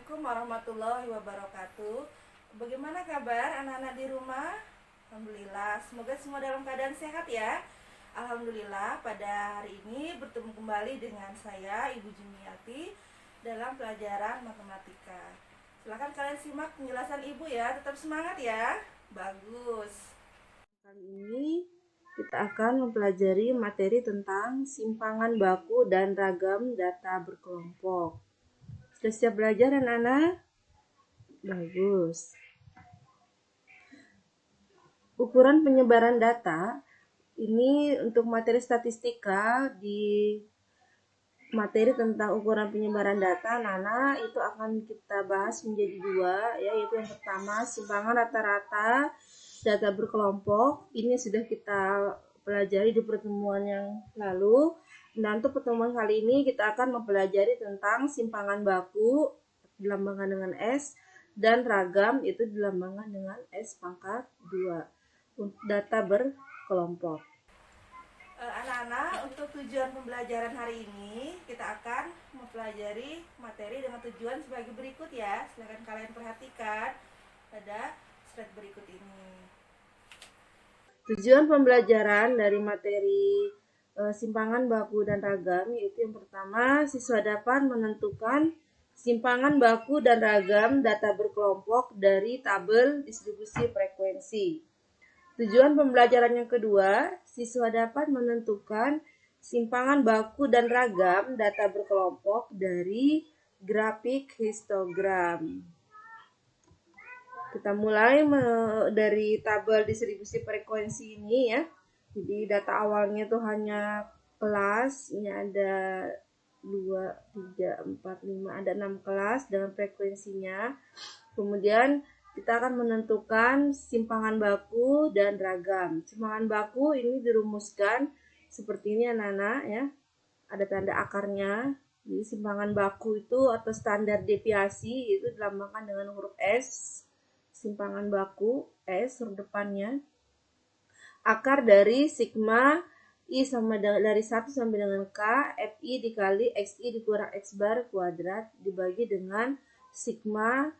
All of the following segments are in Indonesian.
Assalamualaikum warahmatullahi wabarakatuh. Bagaimana kabar anak-anak di rumah? Alhamdulillah, semoga semua dalam keadaan sehat ya. Alhamdulillah, pada hari ini bertemu kembali dengan saya Ibu Jumiati dalam pelajaran matematika. Silakan kalian simak penjelasan Ibu ya, tetap semangat ya. Bagus. Kali ini kita akan mempelajari materi tentang simpangan baku dan ragam data berkelompok. Sudah siap belajar anak-anak? Bagus. Ukuran penyebaran data ini untuk materi statistika di materi tentang ukuran penyebaran data anak-anak itu akan kita bahas menjadi dua, yaitu yang pertama simpangan rata-rata data berkelompok. Ini sudah kita pelajari di pertemuan yang lalu. Dan untuk pertemuan kali ini kita akan mempelajari tentang simpangan baku dilambangkan dengan S dan ragam itu dilambangkan dengan S pangkat 2 untuk data berkelompok. Anak-anak, untuk tujuan pembelajaran hari ini kita akan mempelajari materi dengan tujuan sebagai berikut ya. Silakan kalian perhatikan pada slide berikut ini. Tujuan pembelajaran dari materi simpangan baku dan ragam yaitu yang pertama, siswa dapat menentukan simpangan baku dan ragam data berkelompok dari tabel distribusi frekuensi. Tujuan pembelajaran yang kedua, siswa dapat menentukan simpangan baku dan ragam data berkelompok dari grafik histogram. Kita mulai dari tabel distribusi frekuensi ini ya. Jadi data awalnya itu hanya kelas, ini ada 2, 3, 4, 5, ada 6 kelas dengan frekuensinya. Kemudian kita akan menentukan simpangan baku dan ragam. Simpangan baku ini dirumuskan seperti ini anak-anak ya. Ada tanda akarnya. Jadi simpangan baku itu atau standar deviasi itu dilambangkan dengan huruf S. Simpangan baku S huruf depannya. Akar dari sigma I sama dari 1 sampai dengan K, FI dikali XI dikurang X bar kuadrat dibagi dengan sigma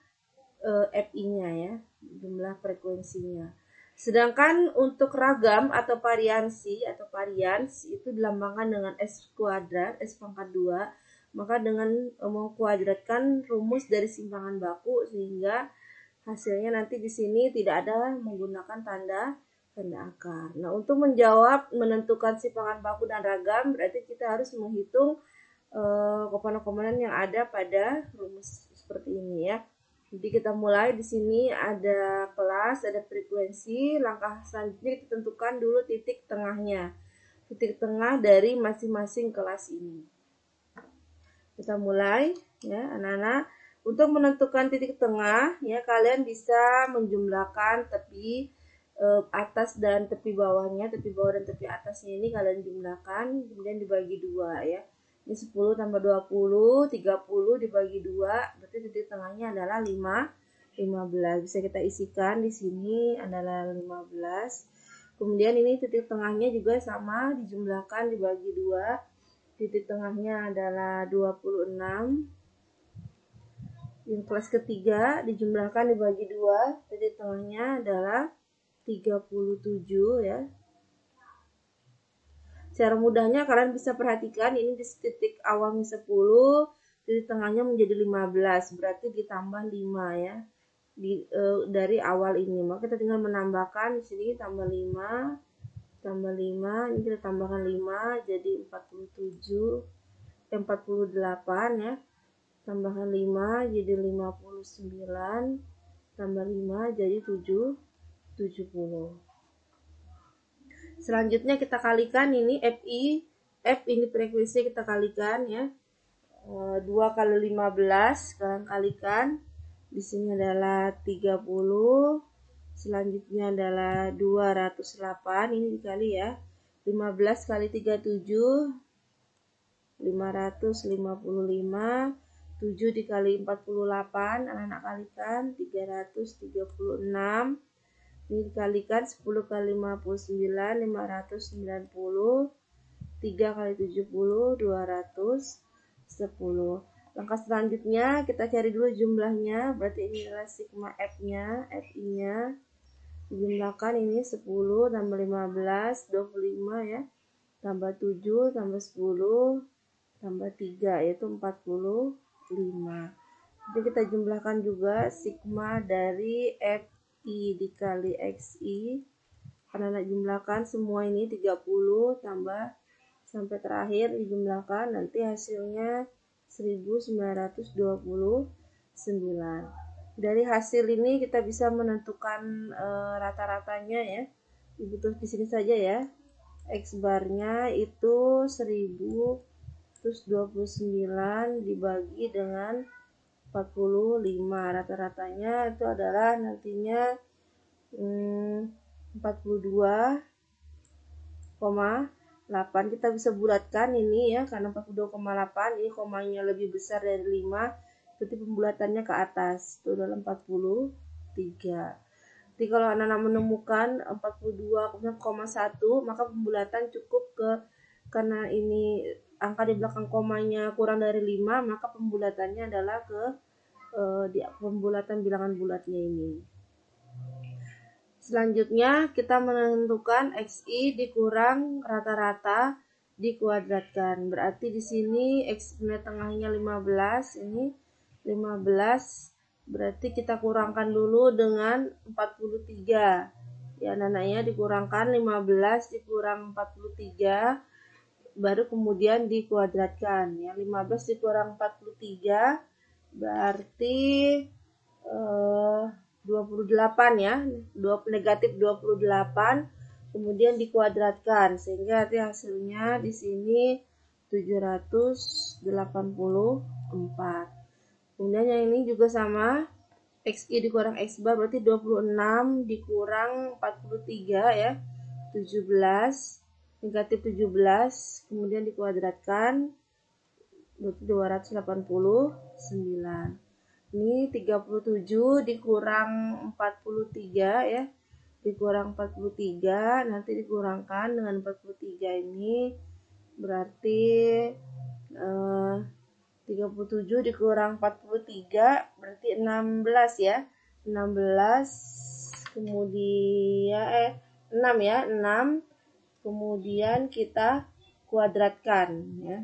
FI-nya ya, jumlah frekuensinya. Sedangkan untuk ragam atau variansi atau varians itu dilambangkan dengan S kuadrat, S pangkat 2. Maka dengan mengkuadratkan rumus dari simpangan baku sehingga hasilnya nanti di sini tidak ada menggunakan tanda akar. Nah, untuk menentukan simpangan baku dan ragam berarti kita harus menghitung komponen-komponen yang ada pada rumus seperti ini ya. Jadi kita mulai di sini ada kelas, ada frekuensi. Langkah selanjutnya kita tentukan dulu titik tengahnya. Titik tengah dari masing-masing kelas ini. Kita mulai ya, anak-anak. Untuk menentukan titik tengah ya, kalian bisa menjumlahkan tepi atas dan tepi bawahnya. Tepi bawah dan tepi atasnya ini kalian jumlahkan, kemudian dibagi 2 ya. Ini 10 tambah 20, 30 dibagi 2, berarti titik tengahnya adalah 15. Bisa kita isikan di sini adalah 15. Kemudian ini titik tengahnya juga sama, dijumlahkan dibagi 2. Titik tengahnya adalah 26. Yang kelas ketiga dijumlahkan dibagi 2, titik tengahnya adalah 37 ya. Secara mudahnya kalian bisa perhatikan ini di titik awalnya 10, titik tengahnya menjadi 15, berarti ditambah 5 ya. Dari awal ini, maka kita tinggal menambahkan di sini tambah 5, ini kita tambahkan 5 jadi 47, 48 ya. Tambahkan 5 jadi 59, tambah 5 jadi 70. Selanjutnya kita kalikan ini FI, F ini frekuensi kita kalikan ya. 2 kali 15 kalian kalikan. Di sini adalah 30. Selanjutnya adalah 208, ini dikali ya. 15 kali 37 555, 7 dikali 48, anak-anak kalikan 336. Ini dikalikan 10 kali 59, 590. 3 kali 70, 210. Langkah selanjutnya kita cari dulu jumlahnya, berarti ini adalah sigma F-nya, FI-nya. Dijumlahkan ini 10 tambah 15, 25 ya. Tambah 7 tambah 10 tambah 3 yaitu 45. Jadi kita jumlahkan juga sigma dari FI dikali XI. Karena jumlahkan semua ini 30 tambah sampai terakhir dijumlahkan, nanti hasilnya 1929. Dari hasil ini kita bisa menentukan rata-ratanya ya. Dibutuh di sini saja ya. X barnya itu 1029 dibagi dengan 45. Rata-ratanya itu adalah nantinya 42,8. Kita bisa bulatkan ini ya, karena 42,8 ini komanya lebih besar dari 5, berarti pembulatannya ke atas itu adalah 43. Jadi kalau anak-anak menemukan 42,1, maka pembulatan cukup karena ini angka di belakang komanya kurang dari 5, maka pembulatannya adalah ke di pembulatan bilangan bulatnya ini. Selanjutnya kita menentukan XI dikurang rata-rata dikuadratkan. Berarti di sini X tengahnya 15, ini 15, berarti kita kurangkan dulu dengan 43. Ya, nananya dikurangkan 15 dikurang 43, baru kemudian dikuadratkan. Ya, 15 dikurang 43 berarti 28 ya, negatif 28, kemudian dikuadratkan sehingga nanti hasilnya di sini 784. Kemudian yang ini juga sama, XI dikurang X bar berarti 26 dikurang 43 ya, 17, negatif 17, kemudian dikuadratkan berarti 289. Ini 37 dikurang 43 ya. Dikurang 43, nanti dikurangkan dengan 43 ini berarti 37 dikurang 43 berarti 16 ya. 16 kemudian 6 ya, 6 kemudian kita kuadratkan ya.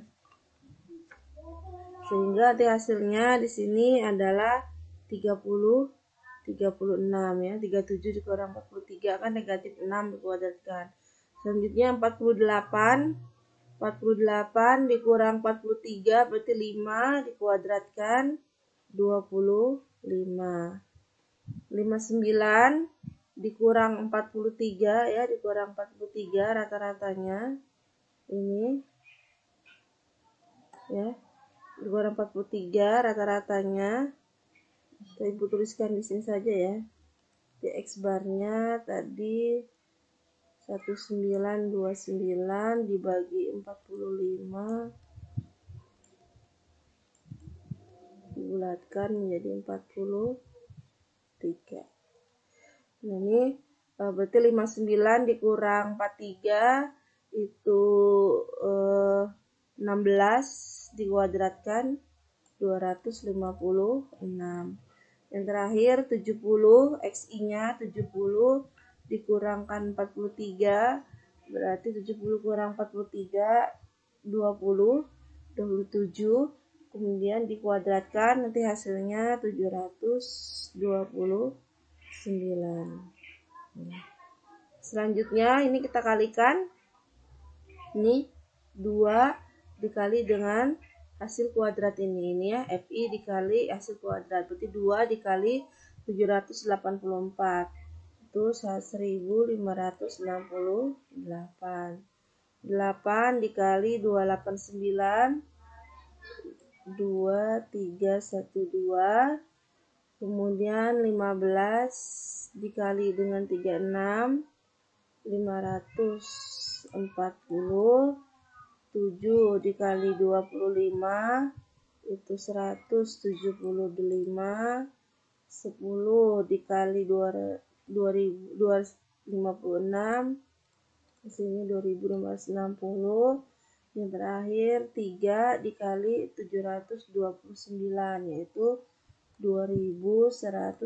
Sehingga nanti hasilnya di sini adalah 36 ya. 37 dikurang 43 kan negatif 6 dikuadratkan. Selanjutnya 48 dikurang 43 berarti 5 dikuadratkan 25. 59 dikurang 43 ya, dikurang 43 rata-ratanya ini ya. Dikurang 43 rata-ratanya. Saya ibu tuliskan di sini saja ya. Di X barnya tadi 1929 dibagi 45 dibulatkan menjadi 43. Nah, ini berarti 59 dikurang 43 itu 16 dikuadratkan 256. Yang terakhir 70, XI-nya 70 dikurangkan 43 berarti 70 kurang 43 20, 27, kemudian dikuadratkan nanti hasilnya 729. Selanjutnya ini kita kalikan, ini 2 dikali dengan hasil kuadrat ini ya, FI dikali hasil kuadrat, berarti 2 dikali 784 itu 1568. 8 dikali 289 2312, kemudian 15 dikali dengan 36 540, 7 dikali 25 itu 175, 10 dikali 256 di sini 2560, Yang terakhir 3 dikali 729 yaitu 2187.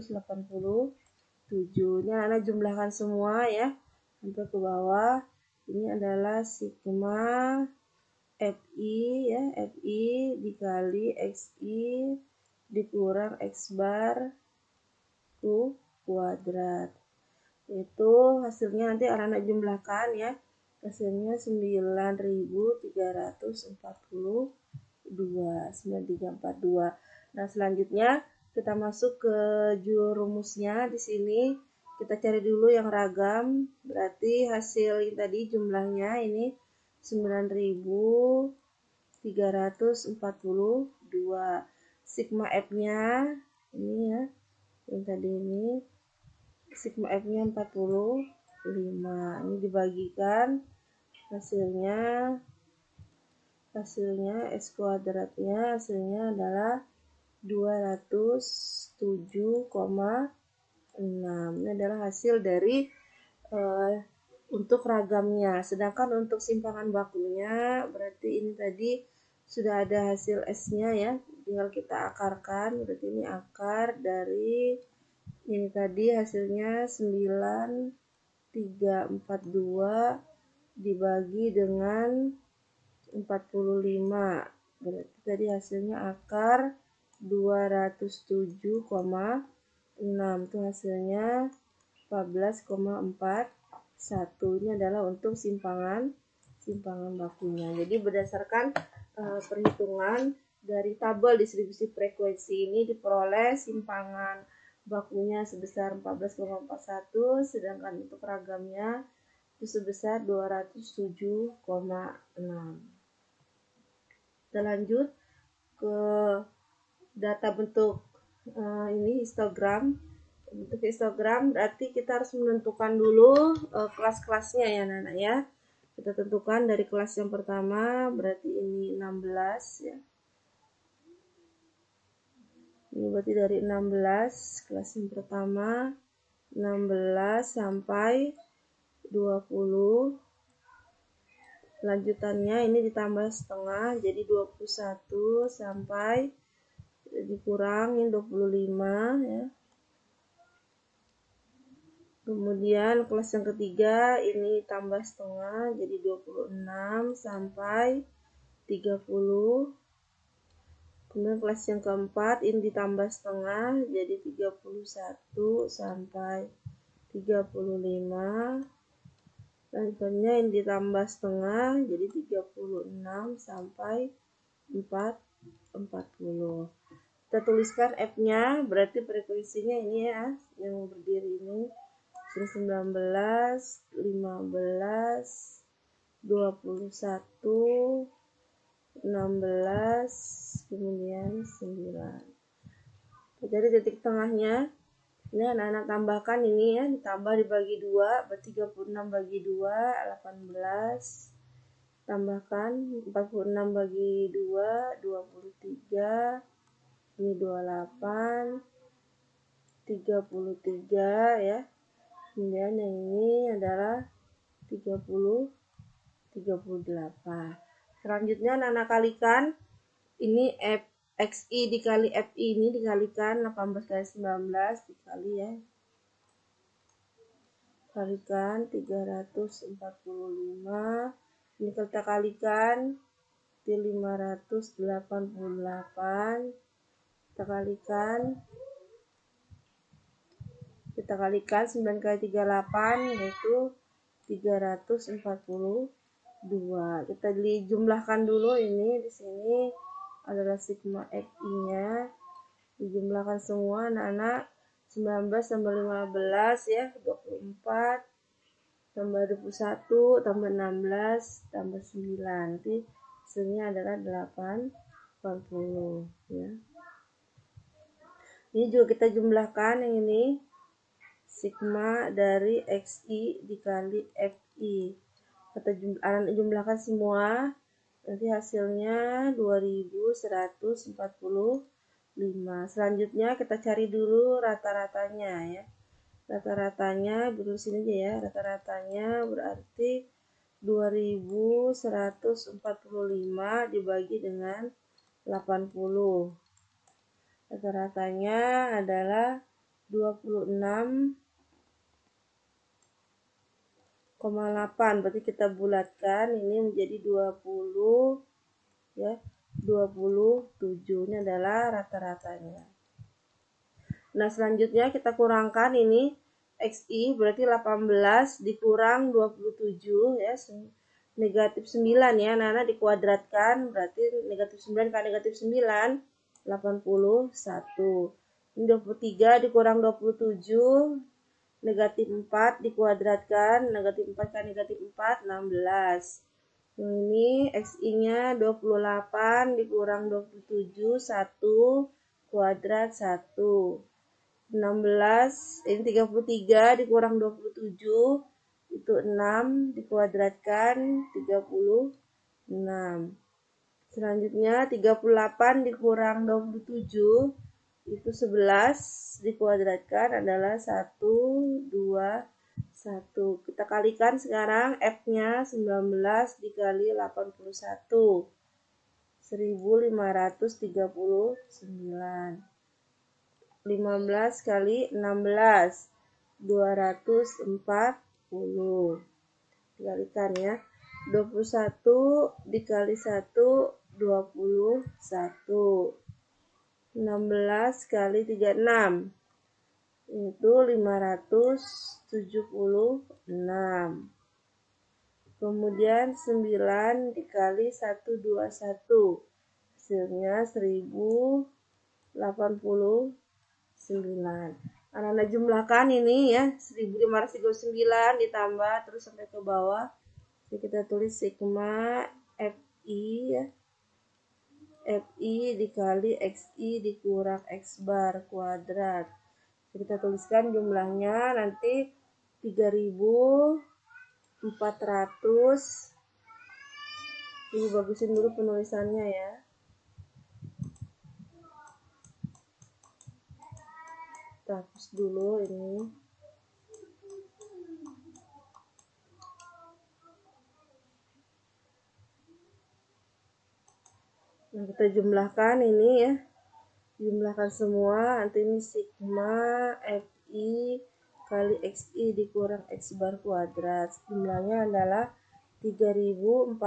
Ini anak jumlahkan semua ya sampai ke bawah. Ini adalah sigma FI ya, FI dikali XI dikurang X bar kuadrat. Itu hasilnya nanti anak-anak jumlahkan ya. Hasilnya 9342. Nah, selanjutnya kita masuk ke rumusnya. Di sini kita cari dulu yang ragam. Berarti hasil yang tadi jumlahnya ini 9342. Sigma F-nya ini ya. Yang tadi ini sigma F-nya 45. Ini dibagikan hasilnya X kuadratnya hasilnya adalah 207,6. Ini adalah hasil dari untuk ragamnya. Sedangkan untuk simpangan bakunya berarti ini tadi sudah ada hasil S-nya ya. Tinggal kita akarkan. Berarti ini akar dari ini tadi hasilnya 9342 dibagi dengan 45. Berarti tadi hasilnya akar 207,6. Itu hasilnya 14,41. Ini adalah untuk simpangan bakunya. Jadi berdasarkan perhitungan dari tabel distribusi frekuensi ini diperoleh simpangan bakunya sebesar 14,41, sedangkan untuk ragamnya itu sebesar 207,6. Kita lanjut ke data bentuk ini histogram. Untuk histogram berarti kita harus menentukan dulu kelas-kelasnya ya anak-anak ya. Kita tentukan dari kelas yang pertama, berarti ini 16 ya. Ini berarti dari 16, kelas yang pertama 16 sampai 20. Lanjutannya ini ditambah setengah jadi 21 sampai dikurangin 25 ya. Kemudian kelas yang ketiga ini tambah setengah jadi 26 sampai 30. Kemudian kelas yang keempat ini ditambah setengah jadi 31 sampai 35. Selanjutnya ini ditambah setengah jadi 36 sampai 40. Kita tuliskan F-nya, berarti frekuensinya ini ya, yang berdiri ini 19, 15, 21, 16, kemudian 9. Jadi titik tengahnya ini anak-anak tambahkan ini ya, ditambah dibagi 2, berarti 36 bagi 2, 18. Tambahkan 46 bagi 2, 23. Ini 28, 33 ya. Kemudian yang ini adalah 30, 38. Selanjutnya anak-anak kalikan. Ini XI dikali FI ini dikalikan 18 kali 19 dikali ya. Kalikan 345. Ini kita kalikan di 588. Kita kalikan 9 kali 38 yaitu 342. Kita dijumlahkan dulu ini di sini adalah sigma XI-nya. Dijumlahkan semua anak-anak 19 tambah 15 ya 24 tambah 21 tambah 16 tambah 9. Nanti hasilnya adalah 80 ya. Ini juga kita jumlahkan yang ini sigma dari XI dikali FI. Kita jumlahkan semua. Nanti hasilnya 2145. Selanjutnya kita cari dulu rata-ratanya ya. Rata-ratanya berusin aja ya. Rata-ratanya berarti 2145 dibagi dengan 80. Rata-ratanya adalah 26,8. Berarti kita bulatkan ini menjadi 20 ya. 27 ini adalah rata-ratanya. Nah, selanjutnya kita kurangkan ini XI berarti 18 dikurang 27 ya, negatif 9 ya. Nana dikuadratkan berarti negatif 9 kali negatif 9 81. Ini 23 dikurang 27 negatif 4 dikuadratkan, negatif 4 kali negatif 4 16. Ini XI-nya 28 dikurang 27 1 kuadrat 1. 16 ini 33 dikurang 27 itu 6 dikuadratkan 36. Selanjutnya 38 dikurang 27 itu 11 dikuadratkan adalah 1 2 1. Kita kalikan sekarang F-nya 19 dikali 81 1539. 15 kali 16 240. Dikalikan ya. 21 dikali 1 21. 16 kali 36 itu 576. Kemudian 9 dikali 121 hasilnya 1089. Anak-anak jumlahkan ini ya, 1539 ditambah terus sampai ke bawah. Jadi kita tulis sigma FI ya. FI dikali XI dikurang X bar kuadrat. Jadi kita tuliskan jumlahnya nanti 3400. Ibu bagusin dulu penulisannya ya. Kita hapus dulu ini. Nah, kita jumlahkan ini ya. Jumlahkan semua, nanti ini sigma FI kali XI dikurang X bar kuadrat. Jumlahnya adalah 3465.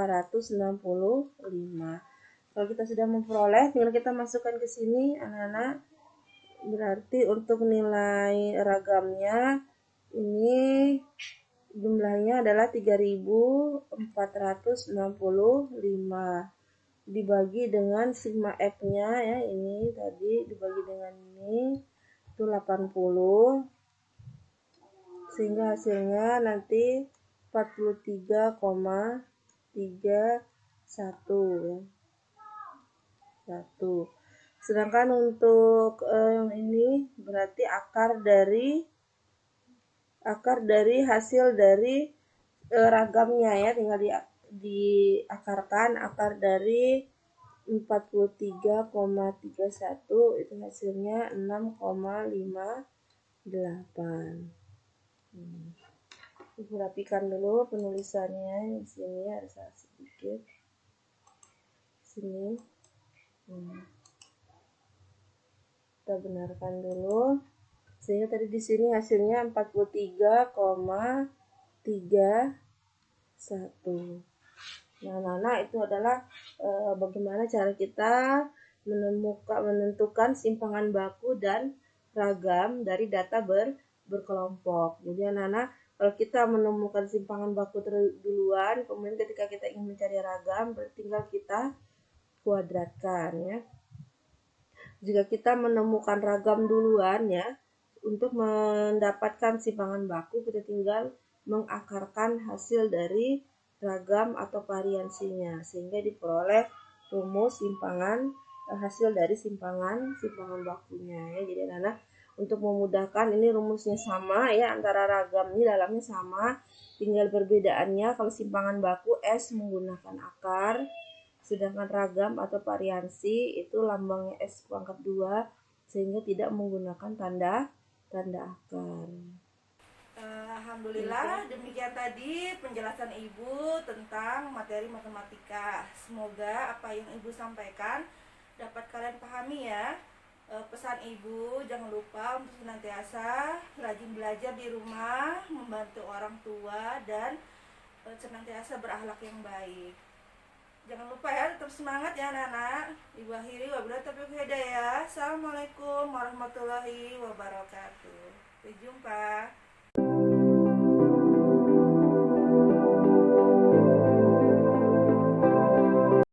Kalau kita sudah memperoleh, tinggal kita masukkan ke sini anak-anak. Berarti untuk nilai ragamnya ini jumlahnya adalah 3465 dibagi dengan sigma F-nya ya, ini tadi dibagi dengan ini itu 80 sehingga hasilnya nanti 43,31 ya. 1. Sedangkan untuk yang ini berarti akar dari hasil dari ragamnya ya, tinggal diakarkan akar dari 43,31 itu hasilnya 6,58. Ibu rapikan dulu penulisannya di sini ada salah sedikit. Sini. Kita benarkan dulu. Sehingga tadi di sini hasilnya 43,31. Nah, itu adalah bagaimana cara kita menentukan simpangan baku dan ragam dari data berkelompok. Jadi anak-anak, kalau kita menemukan simpangan baku duluan, kemudian ketika kita ingin mencari ragam, tinggal kita kuadratkan ya. Jika kita menemukan ragam duluan ya, untuk mendapatkan simpangan baku kita tinggal mengakarkan hasil dari ragam atau variansinya sehingga diperoleh rumus hasil dari simpangan bakunya ya. Jadi anak-anak, untuk memudahkan ini rumusnya sama ya, antara ragam ini dalamnya sama, tinggal perbedaannya kalau simpangan baku S menggunakan akar, sedangkan ragam atau variansi itu lambangnya S pangkat 2 sehingga tidak menggunakan tanda akar. Alhamdulillah, demikian tadi penjelasan Ibu tentang materi matematika. Semoga apa yang Ibu sampaikan dapat kalian pahami ya. Pesan Ibu jangan lupa untuk senantiasa rajin belajar di rumah, membantu orang tua, dan senantiasa berakhlak yang baik. Jangan lupa ya, tetap semangat ya anak-anak. Ibu akhiri wabillahi taufiq wal hidayah. Assalamualaikum warahmatullahi wabarakatuh. Sampai jumpa.